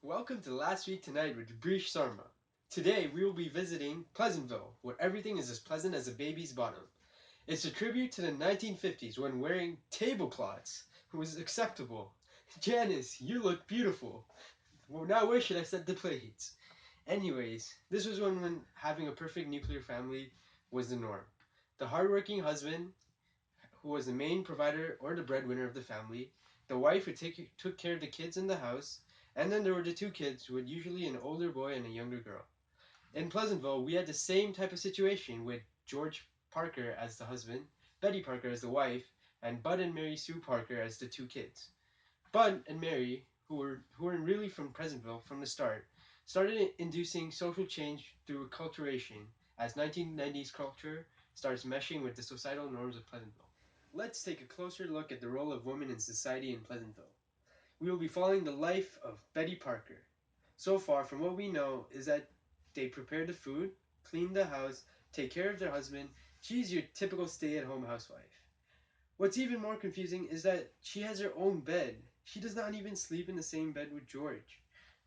Welcome to Last Week Tonight with Debrish Sarma. Today we will be visiting Pleasantville, where everything is as pleasant as a baby's bottom. It's a tribute to the 1950s when wearing tablecloths was acceptable. Janice, you look beautiful. Well, now where should I set the plates? Anyways, this was when having a perfect nuclear family was the norm. The hardworking husband, who was the main provider or the breadwinner of the family, the wife who took care of the kids in the house, and then there were the two kids, with usually an older boy and a younger girl. In Pleasantville, we had the same type of situation with George Parker as the husband, Betty Parker as the wife, and Bud and Mary Sue Parker as the two kids. Bud and Mary, who were really from Pleasantville from the start, started inducing social change through acculturation as 1990s culture starts meshing with the societal norms of Pleasantville. Let's take a closer look at the role of women in society in Pleasantville. We will be following the life of Betty Parker. So far, from what we know, is that they prepare the food, clean the house, take care of their husband. She's your typical stay-at-home housewife. What's even more confusing is that she has her own bed. She does not even sleep in the same bed with George.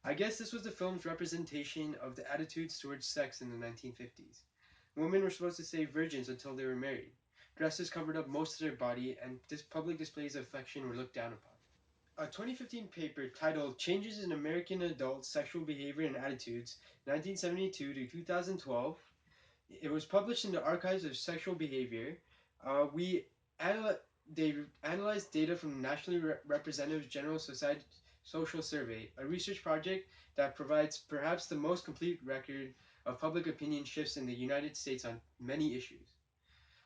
I guess this was the film's representation of the attitudes towards sex in the 1950s. Women were supposed to stay virgins until they were married. Dresses covered up most of their body, and public displays of affection were looked down upon. A 2015 paper titled Changes in American Adult Sexual Behavior and Attitudes, 1972 to 2012, it was published in the Archives of Sexual Behavior. We anal- they analyzed data from the Nationally Representative General Society Social Survey, a research project that provides perhaps the most complete record of public opinion shifts in the United States on many issues.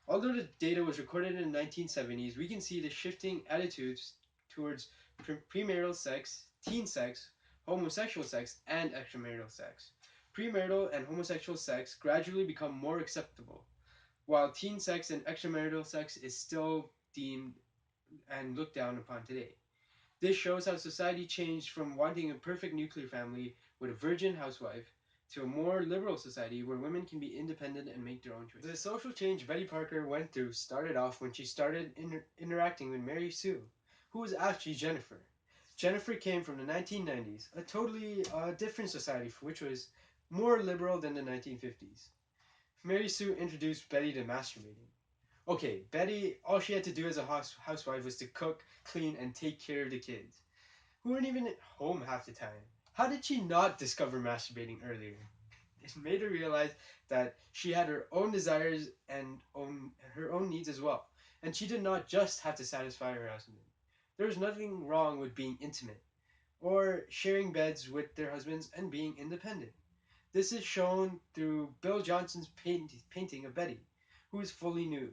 Although the data was recorded in the 1970s, we can see the shifting attitudes towards premarital sex, teen sex, homosexual sex, and extramarital sex. Premarital and homosexual sex gradually become more acceptable, while teen sex and extramarital sex is still deemed and looked down upon today. This shows how society changed from wanting a perfect nuclear family with a virgin housewife to a more liberal society where women can be independent and make their own choices. The social change Betty Parker went through started off when she started interacting with Mary Sue, who was actually Jennifer. Jennifer came from the 1990s, a totally different society which was more liberal than the 1950s. Mary Sue introduced Betty to masturbating. Okay, Betty, all she had to do as a housewife was to cook, clean, and take care of the kids, who weren't even at home half the time. How did she not discover masturbating earlier? It made her realize that she had her own desires and her own needs as well, and she did not just have to satisfy her husband. There was nothing wrong with being intimate, or sharing beds with their husbands and being independent. This is shown through Bill Johnson's painting of Betty, who is fully nude.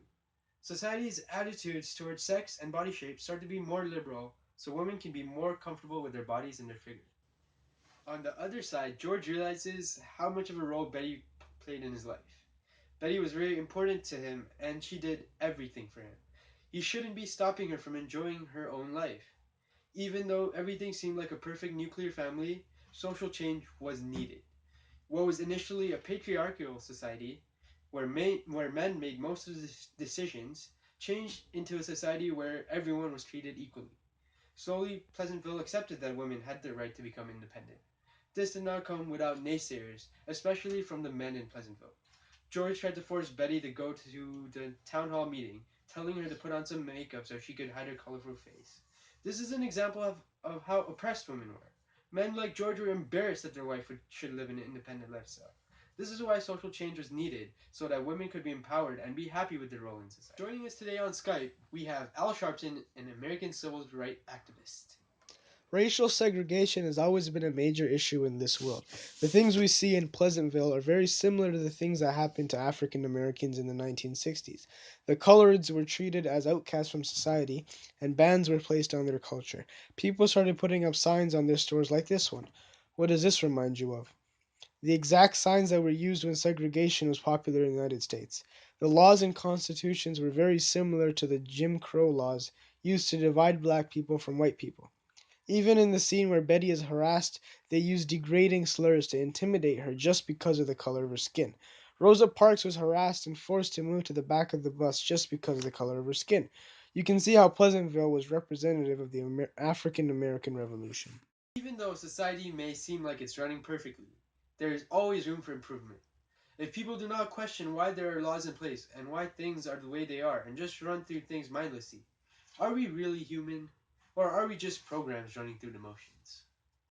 Society's attitudes towards sex and body shape start to be more liberal, so women can be more comfortable with their bodies and their figures. On the other side, George realizes how much of a role Betty played in his life. Betty was very important to him, and she did everything for him. He shouldn't be stopping her from enjoying her own life. Even though everything seemed like a perfect nuclear family, social change was needed. What was initially a patriarchal society, where men made most of the decisions, changed into a society where everyone was treated equally. Slowly, Pleasantville accepted that women had the right to become independent. This did not come without naysayers, especially from the men in Pleasantville. George tried to force Betty to go to the town hall meeting, telling her to put on some makeup so she could hide her colorful face. This is an example of how oppressed women were. Men like George were embarrassed that their wife should live an independent lifestyle. This is why social change was needed, so that women could be empowered and be happy with their role in society. Joining us today on Skype, we have Al Sharpton, an American civil rights activist. Racial segregation has always been a major issue in this world. The things we see in Pleasantville are very similar to the things that happened to African Americans in the 1960s. The coloreds were treated as outcasts from society, and bans were placed on their culture. People started putting up signs on their stores like this one. What does this remind you of? The exact signs that were used when segregation was popular in the United States. The laws and constitutions were very similar to the Jim Crow laws used to divide black people from white people. Even in the scene where Betty is harassed, they use degrading slurs to intimidate her just because of the color of her skin. Rosa Parks was harassed and forced to move to the back of the bus just because of the color of her skin. You can see how Pleasantville was representative of the African American Revolution. even though society may seem like it's running perfectly, there is always room for improvement. If people do not question why there are laws in place and why things are the way they are and just run through things mindlessly, are we really human? Or are we just programs running through the motions?